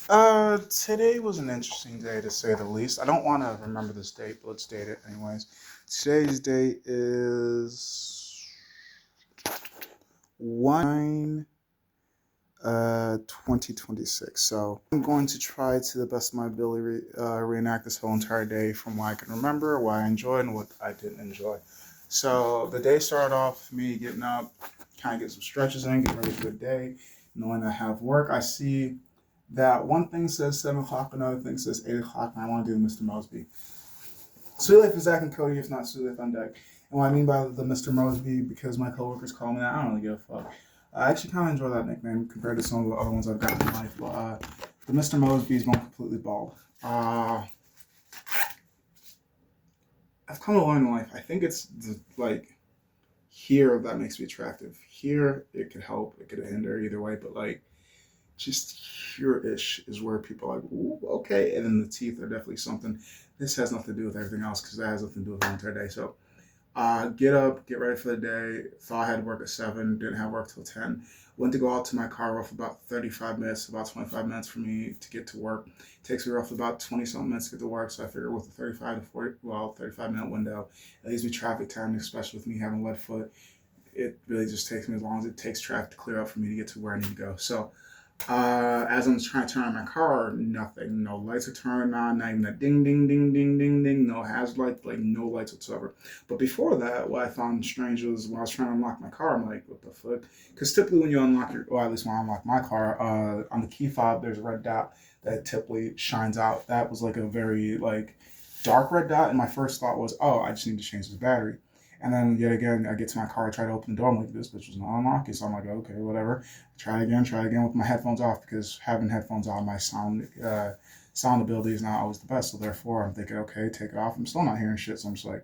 Today was an interesting day to say the least. I don't want to remember this date, but let's date it anyways. Today's date is 1 2026. So I'm going to try to the best of my ability reenact this whole entire day from what I can remember, what I enjoyed, and what I didn't enjoy. So the day started off with me getting up, kind of getting some stretches in, getting ready for the day, knowing I have work. I see that one thing says 7 o'clock, another thing says 8 o'clock, and I want to do Mr. Mosby. Sweet Life is Zach and Cody, if not Sweet Life on deck. And what I mean by the Mr. Mosby, because my coworkers call me that, I don't really give a fuck. I actually kind of enjoy that nickname compared to some of the other ones I've gotten in life. But the Mr. Mosby is going completely bald. I've come to learn in life. I think it's like here that makes me attractive. Here it could help, it could hinder either way, but like just here-ish is where people are like, ooh, okay. And then the teeth are definitely something. This has nothing to do with everything else because that has nothing to do with the entire day. So get up, get ready for the day. Thought I had work at 7, didn't have work till 10. Went to go out to my car roughly about 35 minutes, about 25 minutes for me to get to work. Takes me roughly about 20 something minutes to get to work. So I figured with a 35 to 40, 35-minute window, it leaves me traffic time, especially with me having lead foot. It really just takes me as long as it takes traffic to clear up for me to get to where I need to go. So as I'm trying to turn on my car, nothing. No lights are turned on, not even a ding, ding, ding, ding, ding, ding. No hazard lights, like no lights whatsoever. But before that, what I found strange was when I was trying to unlock my car, I'm like, what the fuck? Because typically when you unlock your, or at least when I unlock my car, on the key fob, there's a red dot that typically shines out. That was like a very like dark red dot, and my first thought was, oh, I just need to change this battery. And then yet again, I get to my car, I try to open the door. I'm like, this bitch was not unlocking. So I'm like, okay, whatever. Try again with my headphones off because having headphones on, my sound ability is not always the best. So therefore, I'm thinking, okay, take it off. I'm still not hearing shit. So I'm just like,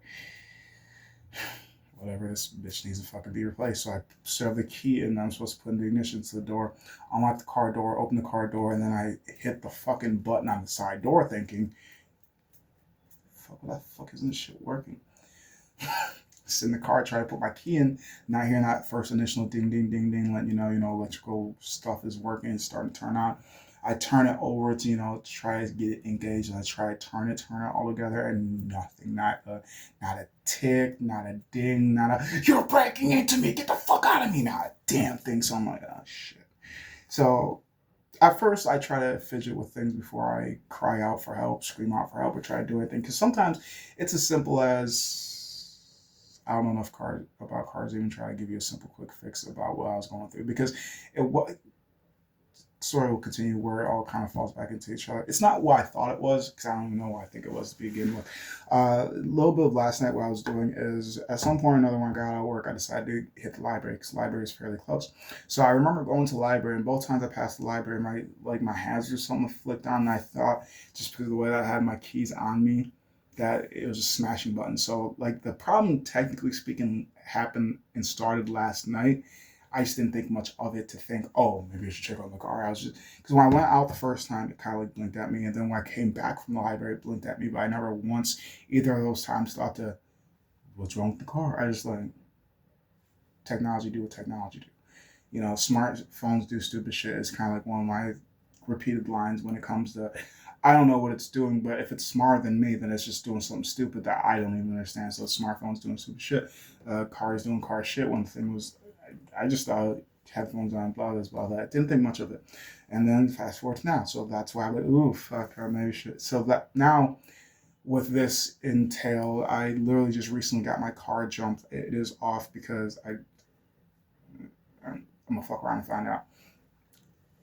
whatever, this bitch needs to fucking be replaced. So I shove the key in. I'm supposed to put in the ignition to the door, unlock the car door, open the car door, and then I hit the fucking button on the side door, thinking, fuck, what the fuck isn't this shit working? Sit in the car, try to put my key in, not hearing that first initial ding, ding, ding, ding, letting electrical stuff is working, it's starting to turn on. I turn it over to, to try to get it engaged, and I try to turn it all together, and nothing, not a tick, not a ding, not a, you're breaking into me, get the fuck out of me, not a damn thing. So I'm like, oh shit. So at first I try to fidget with things before I cry out for help, scream out for help, or try to do anything. Because sometimes it's as simple as I don't know enough about cars to even try to give you a simple quick fix about what I was going through. Because it story will continue where it all kind of falls back into each other. It's not what I thought it was because I don't even know what I think it was to begin with. A little bit of last night, what I was doing is at some point or another when I got out of work, I decided to hit the library because the library is fairly close. So I remember going to the library, and both times I passed the library, my hands or something flicked on, and I thought just because of the way that I had my keys on me that it was a smashing button. So like the problem, technically speaking, happened and started last night. I just didn't think much of it to think, oh, maybe I should check out the car. I was just because when I went out the first time, it kind of like blinked at me, and then when I came back from the library, it blinked at me. But I never once either of those times thought to, what's wrong with the car? I just like technology do what technology do. Smartphones do stupid shit. It's kind of like one of my repeated lines when it comes to I don't know what it's doing, but if it's smarter than me, then it's just doing something stupid that I don't even understand. So smartphones doing stupid shit, cars doing car shit. One thing was, I just thought headphones on, blah this, blah that. Didn't think much of it, and then fast forward to now. So that's why I'm like, ooh, fuck, maybe shit. So that now with this entail, I literally just recently got my car jumped. It is off because I'm gonna fuck around and find out.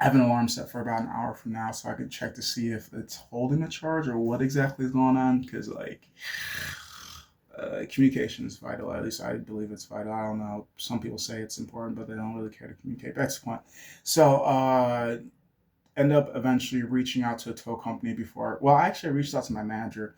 I have an alarm set for about an hour from now, so I can check to see if it's holding a charge or what exactly is going on. Because like, communication is vital. At least I believe it's vital. I don't know. Some people say it's important, but they don't really care to communicate. That's the point. So, end up eventually reaching out to a tow company before. Well, I actually reached out to my manager,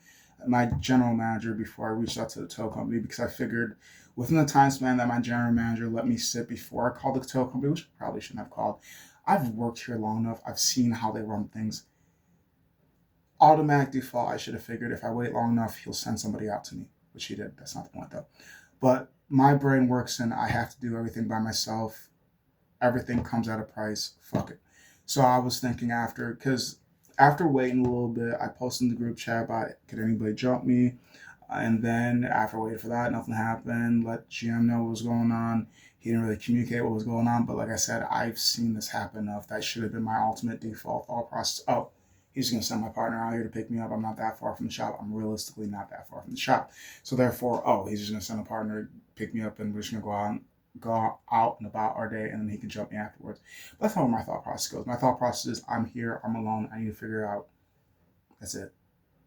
my general manager, before I reached out to the tow company because I figured within the time span that my general manager let me sit before I called the tow company, which I probably shouldn't have called. I've worked here long enough. I've seen how they run things. Automatic default, I should have figured if I wait long enough, he'll send somebody out to me, which he did. That's not the point though. But my brain works and I have to do everything by myself. Everything comes at a price. Fuck it. So I was thinking after, because after waiting a little bit, I posted in the group chat about could anybody jump me. And then after waiting for that, nothing happened. Let GM know what was going on. He didn't really communicate what was going on. But like I said, I've seen this happen enough. That should have been my ultimate default thought process. Oh, he's going to send my partner out here to pick me up. I'm not that far from the shop. I'm realistically not that far from the shop. So therefore, oh, he's just going to send a partner to pick me up and we're just going to go out and about our day and then he can jump me afterwards. But that's how my thought process goes. My thought process is I'm here, I'm alone, I need to figure out. That's it.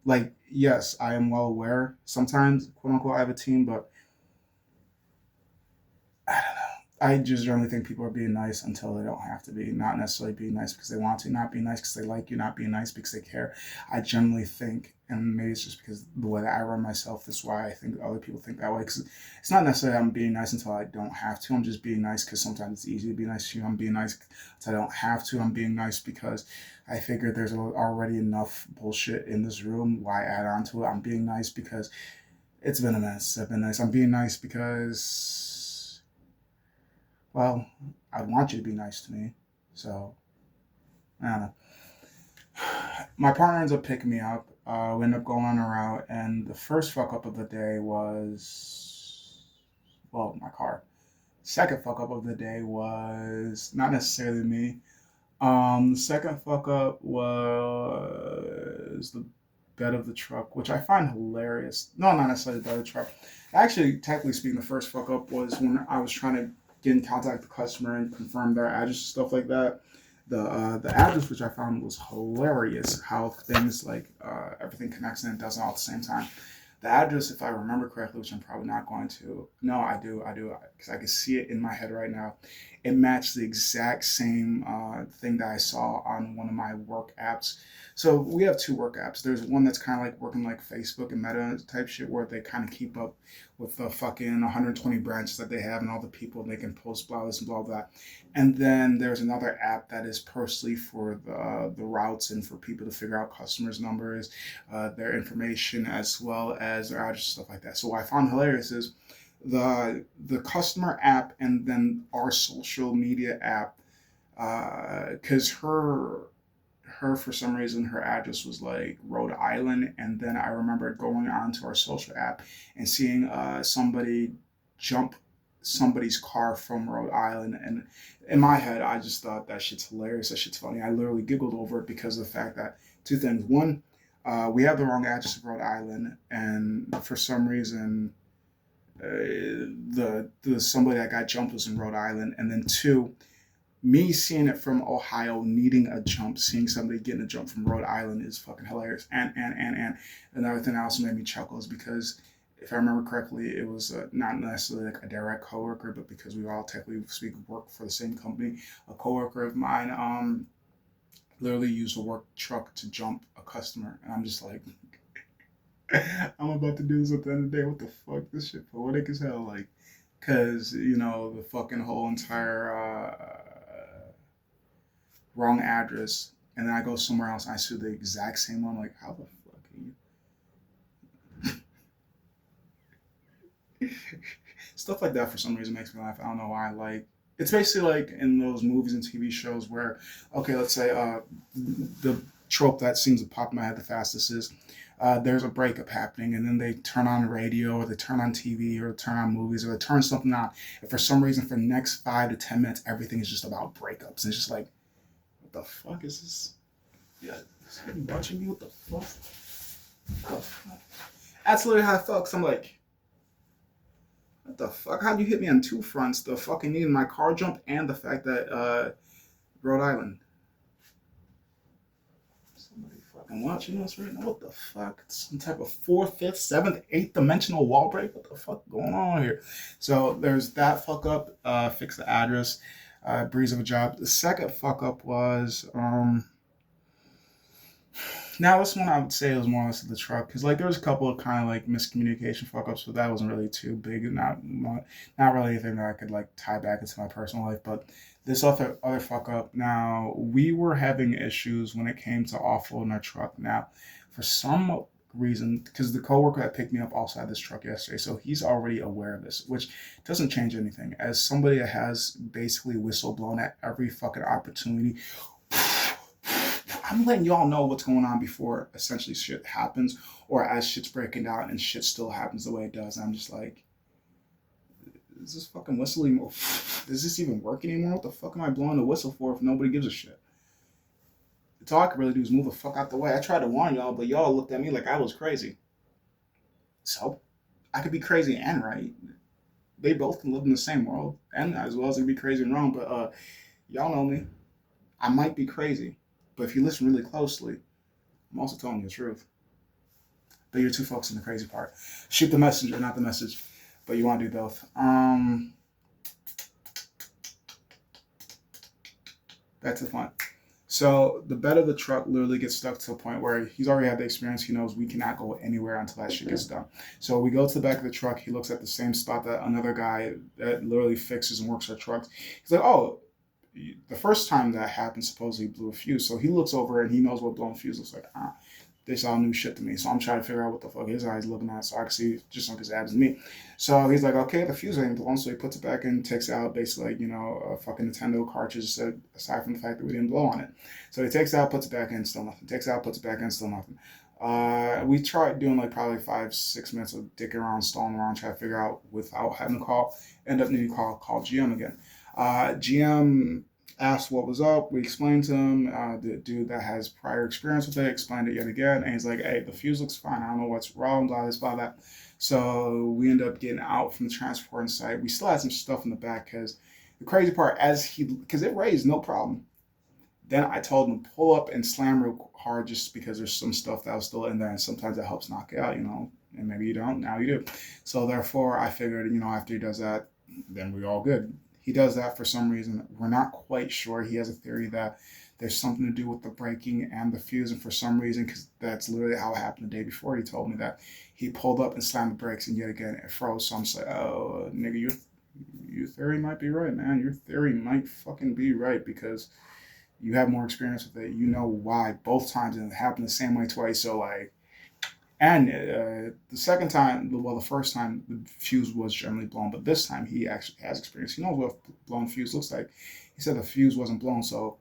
Like, yes, I am well aware sometimes, quote unquote, I have a team, but I don't know. I just generally think people are being nice until they don't have to be. Not necessarily being nice because they want to, not being nice because they like you, not being nice because they care. I generally think, and maybe it's just because the way that I run myself, that's why I think other people think that way. Because it's not necessarily I'm being nice until I don't have to. I'm just being nice because sometimes it's easy to be nice to you. I'm being nice until I don't have to. I'm being nice because I figure there's already enough bullshit in this room. Why add on to it? I'm being nice because it's been a mess. I've been nice. I'm being nice because, well, I want you to be nice to me. So, I don't know. My partner ends up picking me up. We end up going on a route, and the first fuck up of the day was, well, my car. Second fuck up of the day was not necessarily me. The second fuck up was the bed of the truck, which I find hilarious. No, not necessarily the bed of the truck. Actually, technically speaking, the first fuck up was when I was trying to get in contact with the customer and confirm their address and stuff like that. The address, which I found was hilarious, how things like everything connects and it doesn't all at the same time. The address, if I remember correctly, which I'm probably not going to. No, I do, because I can see it in my head right now. It matched the exact same thing that I saw on one of my work apps. So we have two work apps. There's one that's kind of like working like Facebook and Meta type shit, where they kind of keep up with the fucking 120 branches that they have and all the people they can post, blah this and blah blah. And then there's another app that is personally for the routes and for people to figure out customers' numbers, their information, as well as their address, stuff like that. So what I found hilarious is the customer app and then our social media app, because her for some reason her address was like Rhode Island, and then I remember going on to our social app and seeing somebody jump somebody's car from Rhode Island, and in my head I just thought that shit's hilarious, that shit's funny. I literally giggled over it because of the fact that two things: one, we have the wrong address of Rhode Island, and for some reason the somebody that got jumped was in Rhode Island, and then two, me seeing it from Ohio needing a jump, seeing somebody getting a jump from Rhode Island is fucking hilarious. And another thing that also made me chuckle is because if I remember correctly, it was not necessarily like a direct coworker, but because we all technically work for the same company, a coworker of mine literally used a work truck to jump a customer, and I'm just like, I'm about to do this at the end of the day. What the fuck? This shit poetic as hell. Like, cause the fucking whole entire wrong address, and then I go somewhere else and I see the exact same one. Like, how the fuck are you? Stuff like that for some reason makes me laugh. I don't know why. Like, it's basically like in those movies and TV shows where, okay, let's say the trope that seems to pop in my head the fastest is there's a breakup happening, and then they turn on the radio, or they turn on TV, or turn on movies, or they turn something on, and for some reason, for the next 5 to 10 minutes, everything is just about breakups. And it's just like, what the fuck is this? Yeah, is somebody watching me? What the fuck? What the fuck? That's literally how I felt. Cause I'm like, what the fuck? How'd you hit me on two fronts? The fucking needing my car jump and the fact that Rhode Island. Somebody fucking watching us right now? What the fuck? Some type of fourth, fifth, seventh, eighth dimensional wall break? What the fuck going on here? So there's that fuck up. Fix the address. Breeze of a job. The second fuck up was now this one I would say was more or less the truck, because like there was a couple of kind of like miscommunication fuck ups, but that wasn't really too big, and not really anything that I could like tie back into my personal life. But this other fuck up, now we were having issues when it came to offloading our truck. Now, for some reason, because the coworker that picked me up also had this truck yesterday, so he's already aware of this, which doesn't change anything. As somebody that has basically whistleblown at every fucking opportunity, I'm letting y'all know what's going on before essentially shit happens, or as shit's breaking down and shit still happens the way it does. And I'm just like, is this fucking whistle even, does this even work anymore? What the fuck am I blowing the whistle for if nobody gives a shit? It's all I can really do is move the fuck out the way. I tried to warn y'all, but y'all looked at me like I was crazy. So I could be crazy and right. They both can live in the same world, and as well as they can be crazy and wrong. But y'all know me. I might be crazy, but if you listen really closely, I'm also telling you the truth. But you're too focused on the crazy part. Shoot the messenger, not the message. But you want to do both. That's the fun. So the bed of the truck literally gets stuck to a point where he's already had the experience. He knows we cannot go anywhere until that shit gets done. So we go to the back of the truck. He looks at the same spot that another guy that literally fixes and works our trucks. He's like, oh, the first time that happened, supposedly blew a fuse. So he looks over and he knows what blowing fuse looks like. This all new shit to me. So I'm trying to figure out what the fuck his eyes looking at so I can see just like his abs and me. So he's like, okay, the fuse ain't blown. So he puts it back in, takes out basically like, a fucking Nintendo cartridge aside from the fact that we didn't blow on it. So he takes out, puts it back in, still nothing. Takes out, puts it back in, still nothing. We tried doing like probably 5-6 minutes of dicking around, stalling around, trying to figure out without having to call. End up needing to call GM again. GM asked what was up. We explained to him, the dude that has prior experience with it explained it yet again, and he's like, hey, the fuse looks fine, I don't know what's wrong, blah this, blah that. So we end up getting out from the transporting site. We still had some stuff in the back, because the crazy part, because it raised no problem, then I told him to pull up and slam real hard, just because there's some stuff that was still in there, and sometimes it helps knock it out, and maybe you don't, now you do. So therefore I figured, after he does that, then we're all good. He does that for some reason. We're not quite sure. He has a theory that there's something to do with the braking and the fuse, and for some reason, because that's literally how it happened the day before, he told me that he pulled up and slammed the brakes, and yet again it froze. So I'm just like, oh, nigga, your theory might be right, man. Your theory might fucking be right, because you have more experience with it. You know why both times and it happened the same way twice. So like, and the second time, well, the first time the fuse was generally blown, but this time he actually has experience. He knows what a blown fuse looks like. He said the fuse wasn't blown, so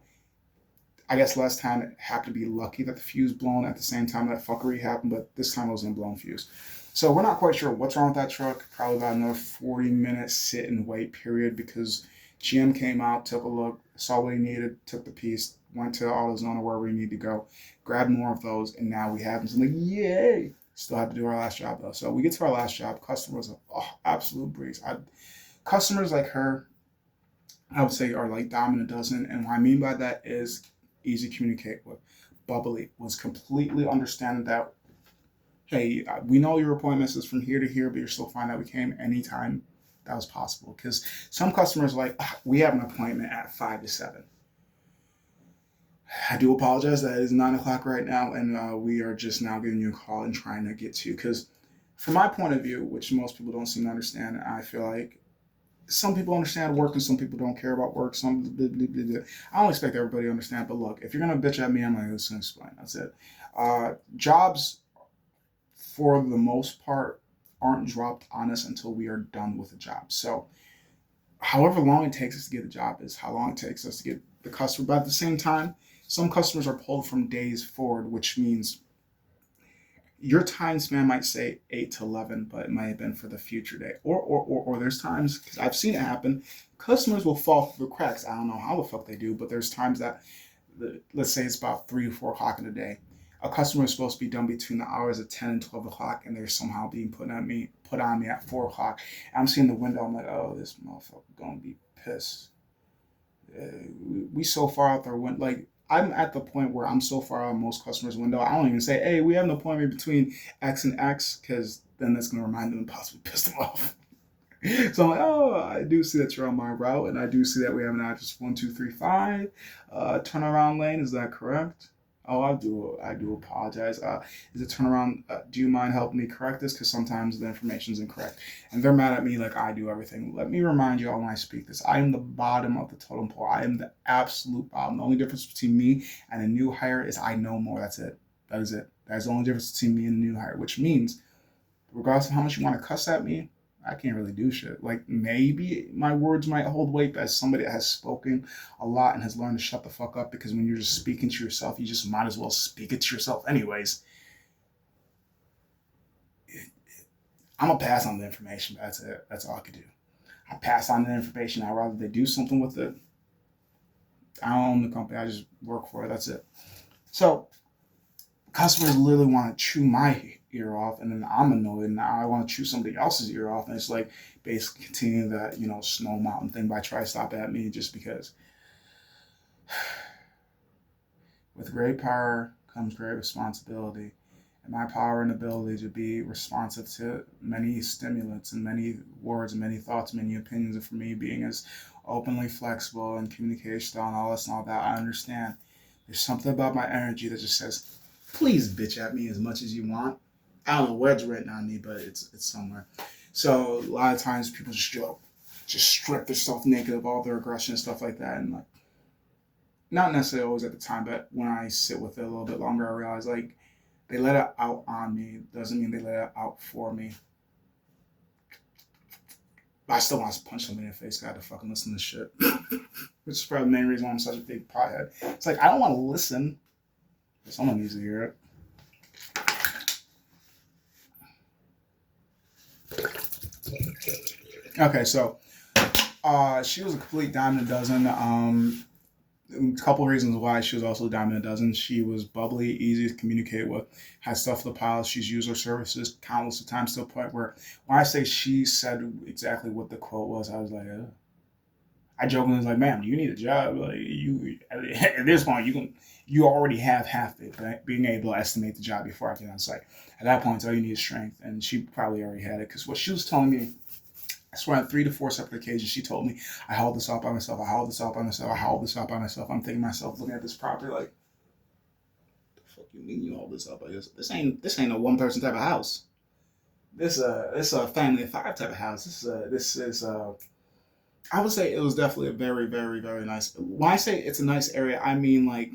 I guess last time it happened to be lucky that the fuse blown at the same time that fuckery happened, but this time it was a blown fuse. So we're not quite sure what's wrong with that truck. Probably about another 40-minute sit and wait period, because GM came out, took a look, saw what he needed, took the piece, went to AutoZone or wherever we need to go, grabbed more of those, and now we have them. So I'm like, yay! Still have to do our last job though. So we get to our last job. Customers are absolute breeze. Customers like her, I would say, are like dime in a dozen. And what I mean by that is easy to communicate with. Bubbly, was completely understanding that, hey, we know your appointments is from here to here, but you're still fine that we came anytime that was possible. Because some customers are like, we have an appointment at 5 to 7. I do apologize. That is 9 o'clock right now, and we are just now giving you a call and trying to get to you. Because from my point of view, which most people don't seem to understand, I feel like some people understand work and some people don't care about work. Some blah, blah, blah, blah. I don't expect everybody to understand, but look, if you're gonna bitch at me, I'm gonna explain. That's it. Jobs, for the most part, aren't dropped on us until we are done with the job. So, however long it takes us to get the job is how long it takes us to get the customer. But at the same time, some customers are pulled from days forward, which means your time span might say 8 to 11, but it might have been for the future day. Or there's times, because I've seen it happen, customers will fall through the cracks. I don't know how the fuck they do, but there's times that, let's say it's about 3 to 4 o'clock in the day. A customer is supposed to be done between the hours of 10 and 12 o'clock, and they're somehow being put on me at 4 o'clock. And I'm seeing the window, I'm like, oh, this motherfucker gonna be pissed. We so far out there, like, I'm at the point where I'm so far out of most customers' window, I don't even say, hey, we have an appointment between X and X, because then that's going to remind them and possibly piss them off. So I'm like, oh, I do see that you're on my route, and I do see that we have an address 1235 turnaround lane. Is that correct? Oh, I do apologize. Is it turnaround? Do you mind helping me correct this? Because sometimes the information is incorrect. And they're mad at me like I do everything. Let me remind you all when I speak this. I am the bottom of the totem pole. I am the absolute bottom. The only difference between me and a new hire is I know more. That's it. That is it. That is the only difference between me and a new hire, which means regardless of how much you want to cuss at me, I can't really do shit. Like, maybe my words might hold weight, but as somebody that has spoken a lot and has learned to shut the fuck up, because when you're just speaking to yourself, you just might as well speak it to yourself anyways. I'm gonna pass on the information, but that's it. That's all I could do. I pass on the information. I'd rather they do something with it. I don't own the company. I just work for it. That's it. So customers literally want to chew my ear off, and then I'm annoyed, and now I want to chew somebody else's ear off, and it's like basically continuing that snow mountain thing by try to stop at me just because. With great power comes great responsibility, and my power and ability to be responsive to many stimulants and many words and many thoughts, many opinions, and for me being as openly flexible in communication style and all this and all that, I understand. There's something about my energy that just says, please bitch at me as much as you want. I don't know where it's written on me, but it's somewhere. So a lot of times people just strip themselves naked of all their aggression and stuff like that, and like, not necessarily always at the time, but when I sit with it a little bit longer, I realize like they let it out on me. Doesn't mean they let it out for me. But I still want to punch somebody in the face. Got to fucking listen to this shit. Which is probably the main reason why I'm such a big pothead. It's like I don't want to listen. Someone needs to hear it. Okay, so she was a complete dime a dozen. A couple of reasons why she was also a dime a dozen. She was bubbly, easy to communicate with, had stuff to the pile. She's used her services countless of times to the point where when I say she said exactly what the quote was, I was like, I jokingly was like, "Ma'am, do you need a job? Like you at this point, you already have half it, right? Being able to estimate the job before I get on site. At that point, all you need is strength, and she probably already had it because what she was telling me. I swear on 3 to 4 separate occasions, she told me, I hauled this out by myself, I hauled this out by myself, I hauled this out by myself. I'm thinking to myself, looking at this property like, the fuck you mean you hauled this out by yourself? This ain't a one person type of house. This a family of 5 type of house. This is I would say it was definitely a very, very, very nice. When I say it's a nice area, I mean like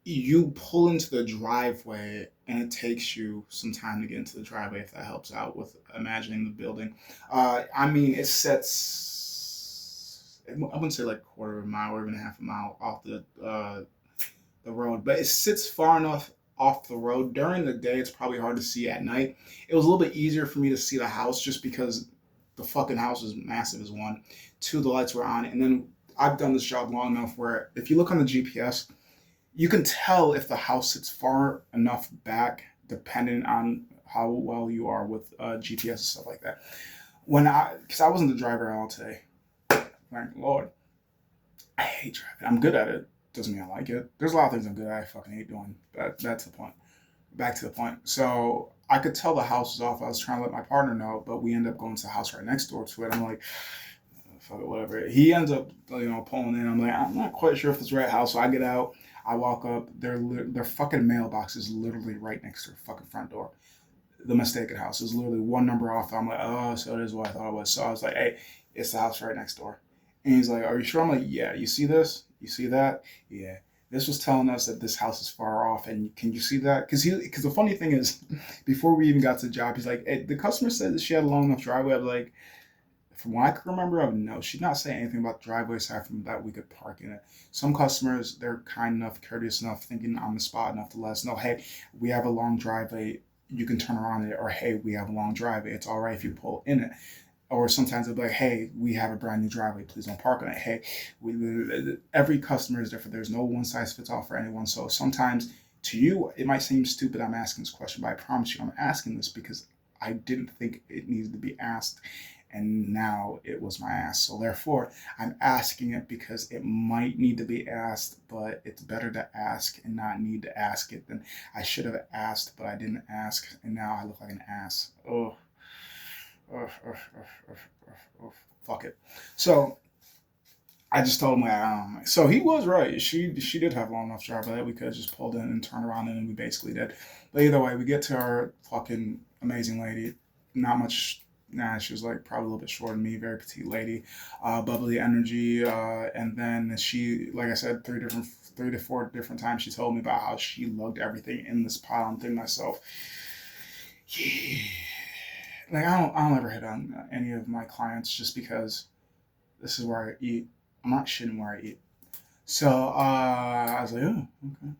you pull into the driveway and it takes you some time to get into the driveway if that helps out with imagining the building. I mean, it sets, I wouldn't say like a quarter of a mile or even a half a mile off the road, but it sits far enough off the road. During the day, it's probably hard to see at night. It was a little bit easier for me to see the house just because the fucking house is massive, is one. Two, the lights were on. And then I've done this job long enough where if you look on the GPS, you can tell if the house sits far enough back, depending on how well you are with GPS and stuff like that. Because I wasn't the driver at all today. Thank Lord. I hate driving. I'm good at it. Doesn't mean I like it. There's a lot of things I'm good at. I fucking hate doing. That's the point. Back to the point. So I could tell the house was off. I was trying to let my partner know, but we ended up going to the house right next door to it. I'm like, fuck it, whatever. He ends up, pulling in. I'm like, I'm not quite sure if it's the right house. So I get out. I walk up. Their fucking mailbox is literally right next to their fucking front door. The mistaken house is literally one number off. I'm like, oh, so it is what I thought it was. So I was like, hey, it's the house right next door. And he's like, are you sure? I'm like, yeah. You see this? You see that? Yeah. This was telling us that this house is far off, and can you see that? Because the funny thing is, before we even got to the job, he's like, hey, the customer said that she had a long enough driveway. I was like, from what I can remember, I would know. She's not saying anything about the driveway aside from that we could park in it. Some customers, they're kind enough, courteous enough, thinking on the spot enough to let us know, hey, we have a long driveway. You can turn around it, or hey, we have a long driveway. It's all right if you pull in it. Or sometimes they'll be like, hey, we have a brand new driveway. Please don't park on it. Hey, every customer is different. There's no one size fits all for anyone. So sometimes to you, it might seem stupid I'm asking this question, but I promise you I'm asking this because I didn't think it needed to be asked. And now it was my ass. So therefore, I'm asking it because it might need to be asked, but it's better to ask and not need to ask it than I should have asked, but I didn't ask, and now I look like an ass. Oh. Fuck it. So I just told him like, so he was right. She did have long enough drive that we could have just pulled in and turned around, and we basically did. But either way, we get to our fucking amazing lady. Not much. Nah, she was like probably a little bit shorter than me, very petite lady, bubbly energy, and then she, like I said, 3 to 4 different times she told me about how she lugged everything in this pile. I'm thinking to myself, yeah. like I don't ever hit on any of my clients just because this is where I eat. I'm not shitting where I eat. So I was like, oh, okay.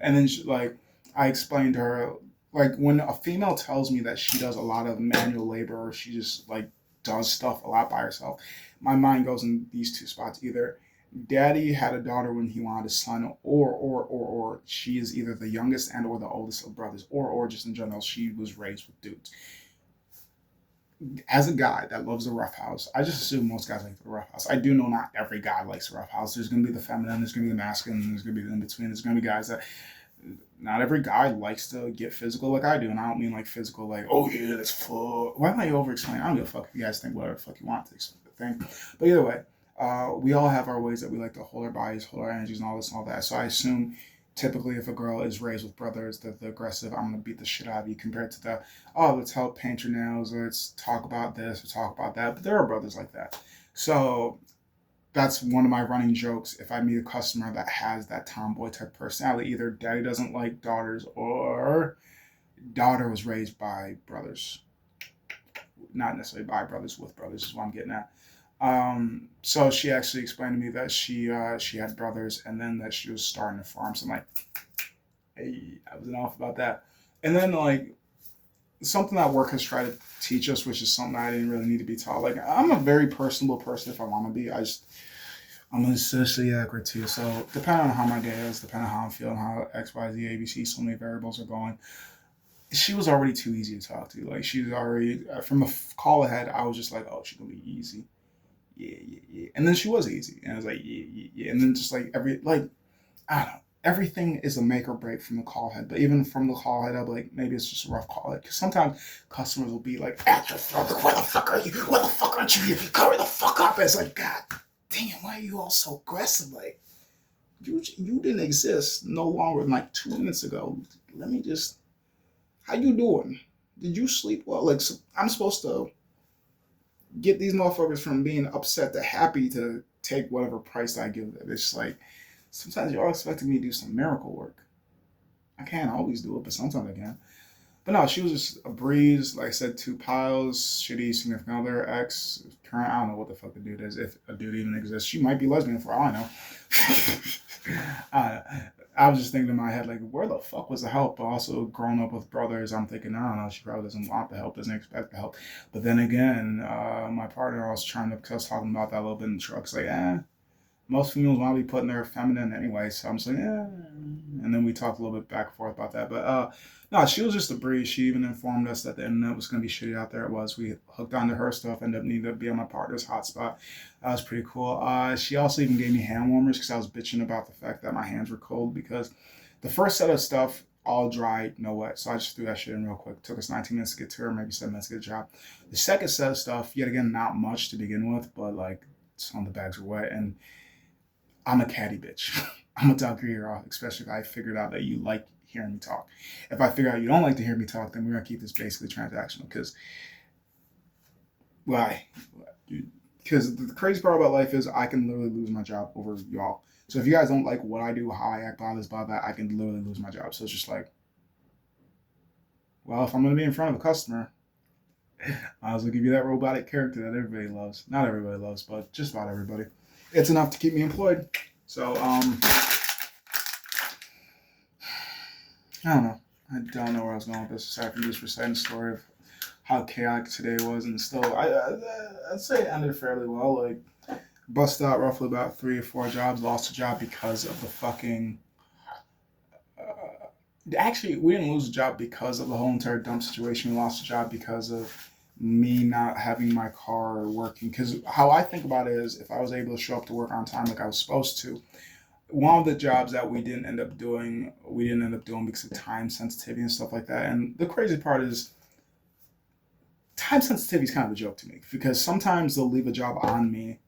And then like I explained to her, like when a female tells me that she does a lot of manual labor or she just like does stuff a lot by herself, my mind goes in these two spots. Either daddy had a daughter when he wanted a son, or she is either the youngest and or the oldest of brothers, or just in general she was raised with dudes. As a guy that loves the rough house, I just assume most guys like the rough house. I do know not every guy likes the rough house. There's gonna be the feminine, there's gonna be the masculine, there's gonna be the in between. There's gonna be guys that not every guy likes to get physical like I do, and I don't mean like physical like, oh yeah, that's full. Why am I over explaining? I don't give a fuck if you guys think whatever the fuck you want to think. But either way, we all have our ways that we like to hold our bodies, hold our energies, and all this and all that. So I assume typically if a girl is raised with brothers, the aggressive, I'm gonna beat the shit out of you compared to the, oh, let's help paint your nails, or let's talk about this, or talk about that. But there are brothers like that. So that's one of my running jokes. If I meet a customer that has that tomboy type personality, either daddy doesn't like daughters or daughter was raised by brothers. Not necessarily by brothers, with brothers is what I'm getting at. So she actually explained to me that she had brothers and then that she was starting a farm. So I'm like, hey, I wasn't off about that. And then like something that work has tried to teach us, which is something I didn't really need to be taught. Like I'm a very personable person if I want to be. I'm a socially accurate too. So depending on how my day is, depending on how I'm feeling, how X, Y, Z, A, B, C, so many variables are going. She was already too easy to talk to. Like she was already from the call ahead. I was just like, oh, she's gonna be easy. Yeah. And then she was easy, and I was like, yeah. And then just like I don't know. Everything is a make or break from the call head. But even from the call head, I'll be like, maybe it's just a rough call head. Because sometimes customers will be like, at your throat, where the fuck are you? Where the fuck aren't you? Cover the fuck up. And it's like, God damn, why are you all so aggressive? Like, you didn't exist no longer than like 2 minutes ago. Let me just, how you doing? Did you sleep well? Like, so I'm supposed to get these motherfuckers from being upset to happy to take whatever price I give them. It's like, sometimes you're expecting me to do some miracle work. I can't always do it, but sometimes I can. But no, she was just a breeze. Like I said, two piles, shitty significant other, ex, current. I don't know what the fuck the dude is, if a dude even exists. She might be lesbian for all I know. uh, I was just thinking in my head, like, where the fuck was the help? But also, growing up with brothers, I'm thinking, I don't know, she probably doesn't want the help, doesn't expect the help. But then again, my partner, I was trying to, because I was talking about that a little bit in the truck, it's like, most females want to be putting their feminine anyway, so I'm just like, yeah. And then we talked a little bit back and forth about that. But no, she was just a breeze. She even informed us that the internet was going to be shitty out there. It was. We hooked onto her stuff, ended up needing to be on my partner's hotspot. That was pretty cool. She also even gave me hand warmers because I was bitching about the fact that my hands were cold because the first set of stuff, all dry, no wet. So I just threw that shit in real quick. It took us 19 minutes to get to her, maybe 7 minutes to get the job. The second set of stuff, yet again, not much to begin with, but like some of the bags were wet. And I'm a catty bitch. I'm gonna talk your ear off, especially if I figured out that you like hearing me talk. If I figure out you don't like to hear me talk, then we're gonna keep this basically transactional. Because why? Because the crazy part about life is I can literally lose my job over y'all. So if you guys don't like what I do, how I act, blah this, blah that, I can literally lose my job. So it's just like, well, if I'm gonna be in front of a customer, I was gonna give you that robotic character that everybody loves. Not everybody loves, but just about everybody. It's enough to keep me employed. So I don't know. I don't know where I was going with this aside from just reciting the story of how chaotic today was, and still, I'd say it ended fairly well. Like, busted out roughly about 3 or 4 jobs, lost a job because of the fucking. Actually, we didn't lose a job because of the whole entire dump situation. We lost a job because of me not having my car working. Because how I think about it is, if I was able to show up to work on time like I was supposed to, one of the jobs that we didn't end up doing because of time sensitivity and stuff like that. And the crazy part is, time sensitivity is kind of a joke to me because sometimes they'll leave a job on me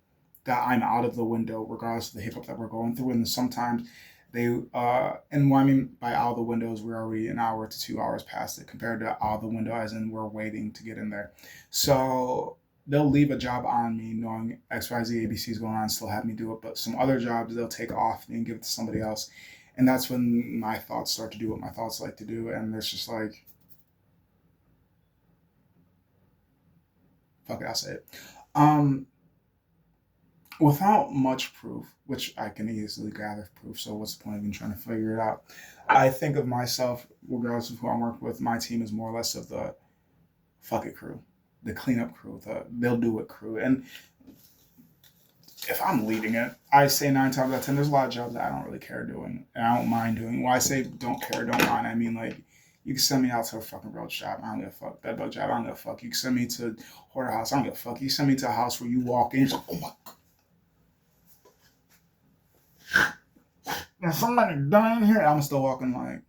that I'm out of the window regardless of the hiccup that we're going through, and sometimes they and what I mean by out of the window is we're already an hour to 2 hours past it compared to out of the window as in we're waiting to get in there. So they'll leave a job on me knowing XYZ ABC is going on and still have me do it, but some other jobs they'll take off and give it to somebody else. And that's when my thoughts start to do what my thoughts like to do, and it's just like, Fuck it, I'll say it. Um, Without much proof, which I can easily gather proof, so what's the point of even trying to figure it out? I think of myself, regardless of who I'm working with, my team is more or less of the fuck it crew, the cleanup crew, the they'll do it crew. And if I'm leading it, I say 9 times out of 10, there's a lot of jobs that I don't really care doing, and I don't mind doing. When I say don't care, don't mind, I mean like you can send me out to a fucking road job, I don't give a fuck. Bed bug job, I don't give a fuck. You can send me to hoarder house, I don't give a fuck. You send me to a house where you walk in, you're like, oh my god, somebody dying here. I'm still walking like,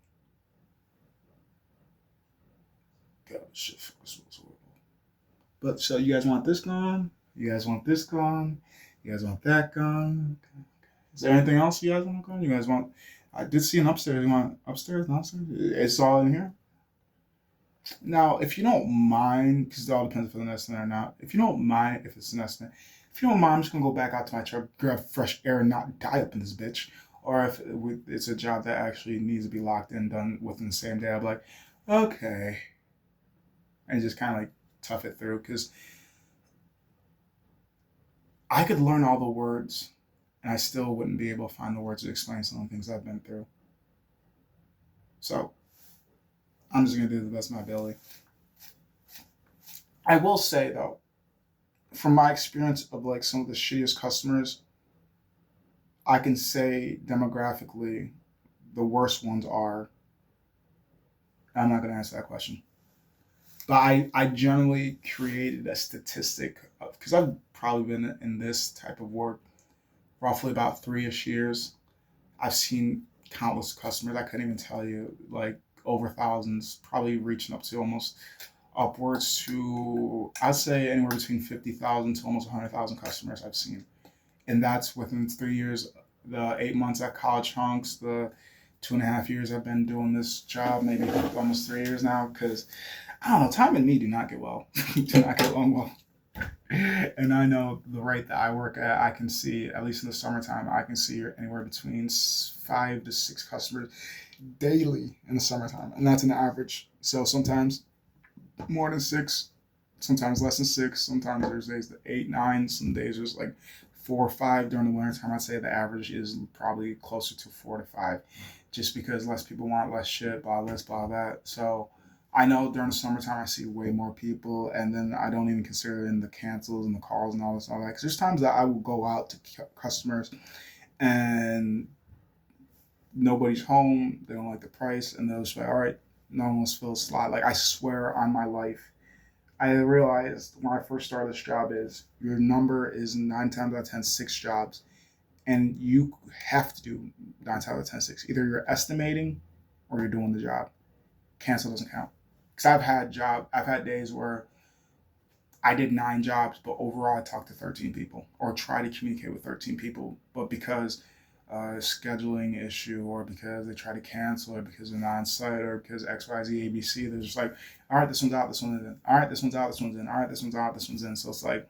God, shit, smells horrible. But so you guys want this gone? You guys want this gone? You guys want that gone? Okay. Is there anything else you guys want gone? You guys want? I did see an upstairs. You want upstairs, downstairs? It's all in here. Now, if you don't mind, because it all depends if it's an estimate or not. If you don't mind, if it's an estimate, if you don't mind, I'm just gonna go back out to my truck, grab fresh air, and not die up in this bitch. Or if it's a job that actually needs to be locked in, done within the same day, I'm like, okay, and just kind of like tough it through because I could learn all the words and I still wouldn't be able to find the words to explain some of the things I've been through. So I'm just gonna do the best of my ability. I will say though, from my experience of like some of the shittiest customers, I can say demographically the worst ones are. I'm not gonna answer that question. But I generally created a statistic of because I've probably been in this type of work roughly about 3-ish years. I've seen countless customers. I couldn't even tell you, like over thousands, probably reaching up to almost upwards to, I'd say anywhere between 50,000 to almost 100,000 customers I've seen. And that's within 3 years, the 8 months at college hunks, the 2.5 years I've been doing this job, maybe almost 3 years now, because I don't know, time and me do not get well, do not get along well. And I know the rate that I work at, I can see, at least in the summertime, I can see anywhere between 5 to 6 customers daily in the summertime. And that's an average. So sometimes more than 6, sometimes less than 6. Sometimes there's days that 8, 9. Some days there's like 4 or 5 during the winter time. I'd say the average is probably closer to 4 to 5, just because less people want less shit, blah this, blah that. So I know during the summertime I see way more people, and then I don't even consider in the cancels and the calls and all this, all that. Because there's times that I will go out to customers and nobody's home, they don't like the price, and they'll just be like, all right, no one wants to fill a slot. Like I swear on my life, I realized when I first started this job is your number is 9 times out of 10 6 jobs, and you have to do 9 times out of 10 6. Either you're estimating or you're doing the job. Cancel doesn't count. Because I've had days where I did 9 jobs, but overall I talked to 13 people or try to communicate with 13 people, but because scheduling issue or because they try to cancel or because they're not on site or because XYZ ABC, they're just like, all right, this one's out, this one's in. All right, this one's out, this one's in. All right, this one's out, this one's in. So it's like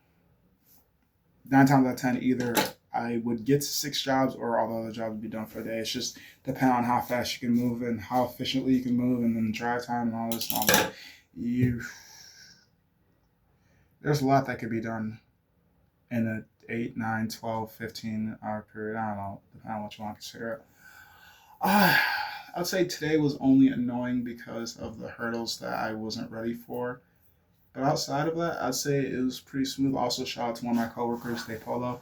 9 times out of 10, either I would get to 6 jobs or all the other jobs would be done for a day. It's just depending on how fast you can move and how efficiently you can move and then drive time and all this and all that. You There's a lot that could be done in a 8, 9, 12, 15 hour period. I don't know, depending on what you want to consider it. Uh, I'd say today was only annoying because of the hurdles that I wasn't ready for. But outside of that, I'd say it was pretty smooth. Also, shout out to one of my coworkers, Dave Polo.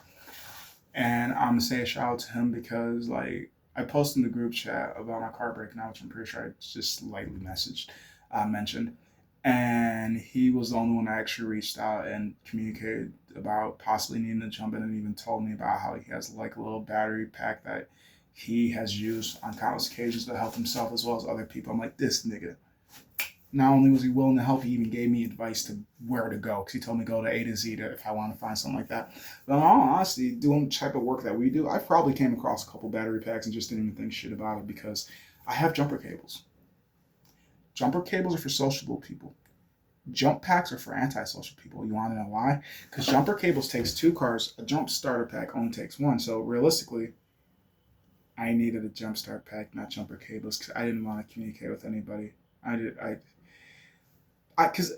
And I'm gonna say a shout out to him because like I posted in the group chat about my car breaking out, which I'm pretty sure I just lightly mentioned. And he was the only one that actually reached out and communicated about possibly needing to jump in and even told me about how he has like a little battery pack that he has used on countless occasions to help himself as well as other people. I'm like, this nigga. Not only was he willing to help, he even gave me advice to where to go because he told me to go to A to Z if I want to find something like that. But in all honesty, doing the type of work that we do, I probably came across a couple battery packs and just didn't even think shit about it because I have jumper cables. Jumper cables are for sociable people. Jump packs are for antisocial people. You want to know why? Because jumper cables takes 2 cars. A jump starter pack only takes 1. So realistically, I needed a jump start pack, not jumper cables, because I didn't want to communicate with anybody. Because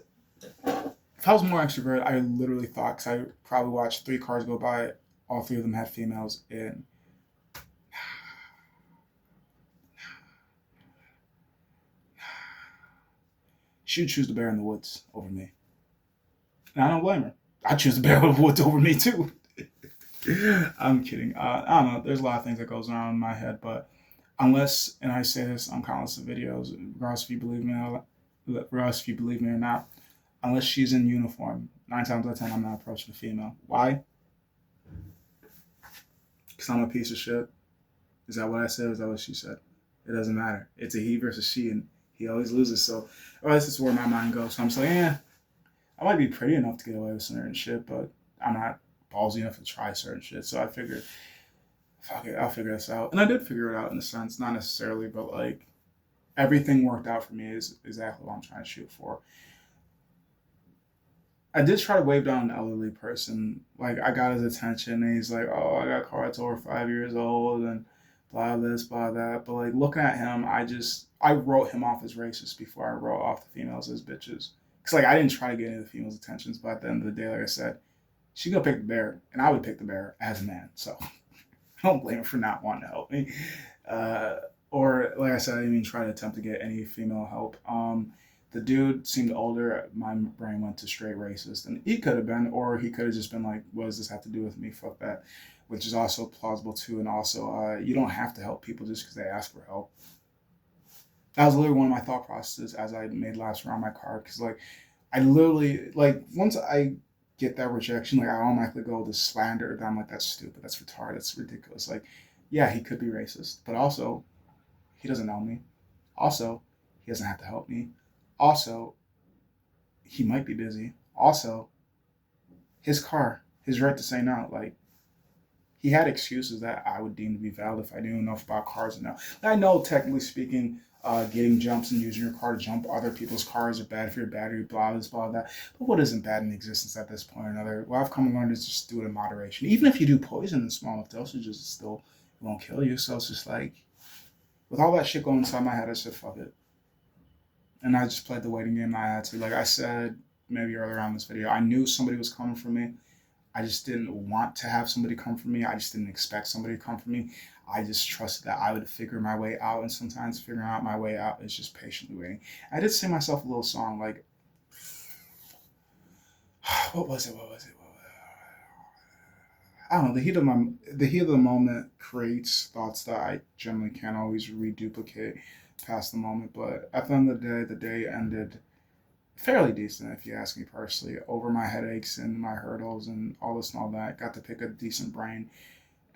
If I was more extroverted, I literally thought, because I probably watched 3 cars go by, all 3 of them had females, and she'd choose the bear in the woods over me. And I don't blame her. I choose the bear in the woods over me too. I'm kidding. I don't know. There's a lot of things that goes on in my head, but unless, and I say this on countless of videos, regardless if you believe me, regardless if you believe me or not, unless she's in uniform, 9 times out of 10, I'm not approaching a female. Why? Because I'm a piece of shit. Is that what I said? Or is that what she said? It doesn't matter. It's a he versus she, and he always loses. So, or at least that's where my mind goes. So I'm just like, I might be pretty enough to get away with certain shit, but I'm not ballsy enough to try certain shit. So I figured, fuck it, I'll figure this out. And I did figure it out in a sense, not necessarily, but like everything worked out for me is exactly what I'm trying to shoot for. I did try to wave down an elderly person. Like I got his attention, and he's like, "Oh, I got cards over 5 years old, and blah this, blah that." But like looking at him, I wrote him off as racist before I wrote off the females as bitches. Cause like I didn't try to get any of the females' attentions, but at the end of the day, like I said, she's gonna pick the bear, and I would pick the bear as a man. So I don't blame her for not wanting to help me. Uh, or like I said, I didn't even try to attempt to get any female help. The dude seemed older. My brain went to straight racist, and he could have been, or he could have just been like, "What does this have to do with me? Fuck that," which is also plausible too. And also, you don't have to help people just because they ask for help. That was literally one of my thought processes as I made laps around my car, because like I literally like once I get that rejection, like I automatically go to slander. I'm like, that's stupid, that's retarded, that's ridiculous. Like, yeah, he could be racist, but also he doesn't know me. Also, he doesn't have to help me. Also, he might be busy. Also, his car, his right to say no. Like he had excuses that I would deem to be valid if I knew enough about cars and now. I know, technically speaking, getting jumps and using your car to jump other people's cars are bad for your battery, blah, this, blah, that. But what isn't bad in existence at this point or another? What I've come to learn is just do it in moderation. Even if you do poison in small enough dosages, it still won't kill you. So it's just like, with all that shit going inside my head, I said, fuck it. And I just played the waiting game I had to. Like I said, maybe earlier on in this video, I knew somebody was coming for me. I just didn't want to have somebody come for me. I just didn't expect somebody to come for me. I just trusted that I would figure my way out. And sometimes figuring out my way out is just patiently waiting. I did sing myself a little song like, what was it? What was it? I don't know. The heat of the moment creates thoughts that I generally can't always reduplicate past the moment. But at the end of the day ended fairly decent, if you ask me personally. Over my headaches and my hurdles and all this and all that, got to pick a decent brain.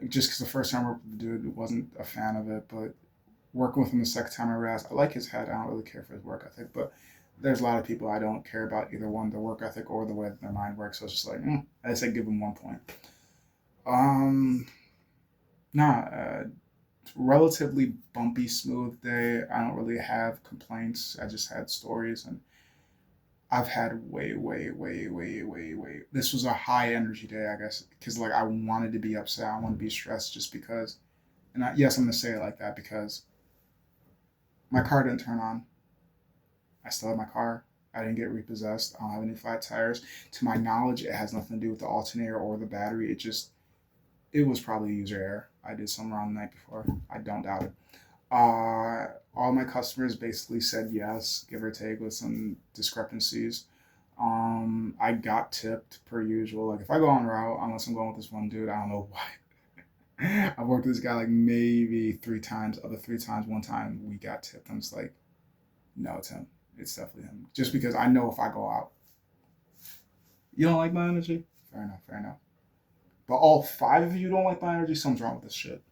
Just because the first time I worked with the dude, wasn't a fan of it, but working with him the second time I asked, I like his head. I don't really care for his work ethic, but there's a lot of people I don't care about either one, their work ethic or the way that their mind works. So it's just like, I say give them 1 point. Um, nah, relatively bumpy, smooth day. I don't really have complaints. I just had stories, and I've had way. This was a high energy day, I guess, because like I wanted to be upset. I wanted to be stressed just because. And yes, I'm gonna say it like that because my car didn't turn on. I still have my car. I didn't get repossessed. I don't have any flat tires. To my knowledge, it has nothing to do with the alternator or the battery. It was probably user error. I did something wrong the night before. I don't doubt it. All my customers basically said yes, give or take, with some discrepancies. I got tipped per usual. Like if I go on route, unless I'm going with this one dude, I don't know why. I've worked with this guy like maybe 3 times. Other 3 times, one time we got tipped. I'm just like, no, it's him. It's definitely him. Just because I know if I go out, you don't like my energy. Fair enough. Fair enough. But all 5 of you don't like my energy. Something's wrong with this shit.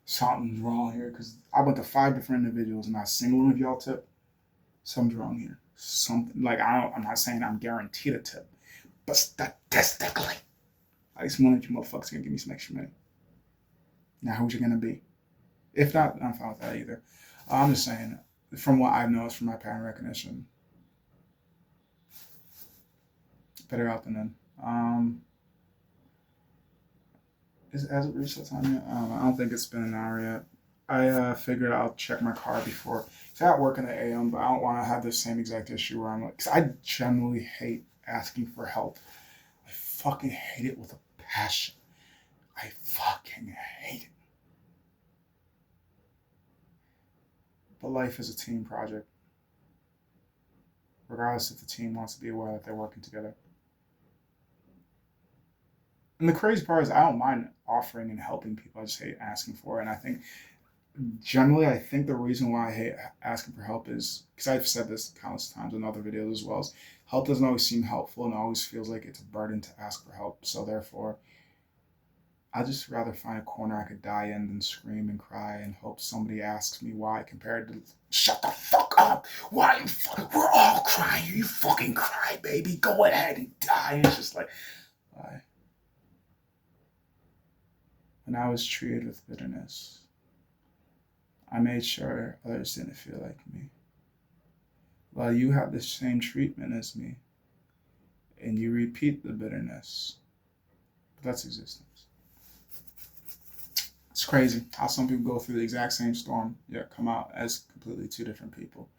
Something's wrong here because I went to 5 different individuals and not a single one of y'all tip. Something's wrong here. Something like I'm not saying I'm guaranteed a tip, but statistically, at least one of you motherfuckers gonna give me some extra money. Now who's you gonna be? If not, I'm fine with that either. I'm just saying, from what I've noticed from my pattern recognition, better out than in. Has it reached that time yet? I don't think it's been an hour yet. I figured I'll check my car before. So I got work in the AM, but I don't want to have the same exact issue where I'm like, because I generally hate asking for help. I fucking hate it with a passion. I fucking hate it. But life is a team project, regardless if the team wants to be aware that they're working together. And the crazy part is, I don't mind offering and helping people. I just hate asking for it. And I think, generally, I think the reason why I hate asking for help is because I've said this countless times in other videos as well. Is help doesn't always seem helpful and always feels like it's a burden to ask for help. So therefore, I'd just rather find a corner I could die in than scream and cry and hope somebody asks me why, compared to shut the fuck up. Why you we're all crying. You fucking cry, baby. Go ahead and die. And it's just like, why? When I was treated with bitterness, I made sure others didn't feel like me. Well, you have the same treatment as me, and you repeat the bitterness. But that's existence. It's crazy how some people go through the exact same storm, yet come out as completely two different people.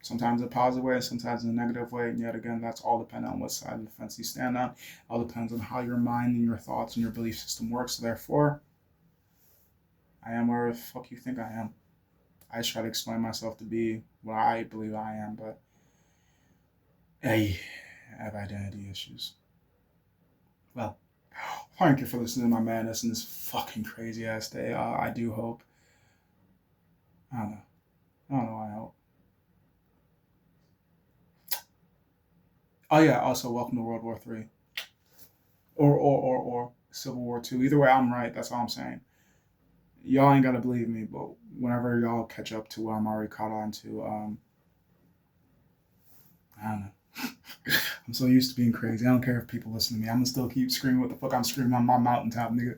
Sometimes in a positive way, sometimes in a negative way, and yet again, that's all dependent on what side of the fence you stand on. It all depends on how your mind and your thoughts and your belief system works. So therefore, I am where the fuck you think I am. I try to explain myself to be what I believe I am, but I have identity issues. Well, thank you for listening to my madness in this fucking crazy ass day. I do hope. I don't know. I don't know. I hope. Oh yeah. Also, welcome to World War Three or Civil War Two. Either way, I'm right. That's all I'm saying. Y'all ain't gotta believe me, but whenever y'all catch up to what I'm already caught on to, I don't know. I'm so used to being crazy. I don't care if people listen to me. I'm gonna still keep screaming what the fuck I'm screaming on my mountaintop, nigga.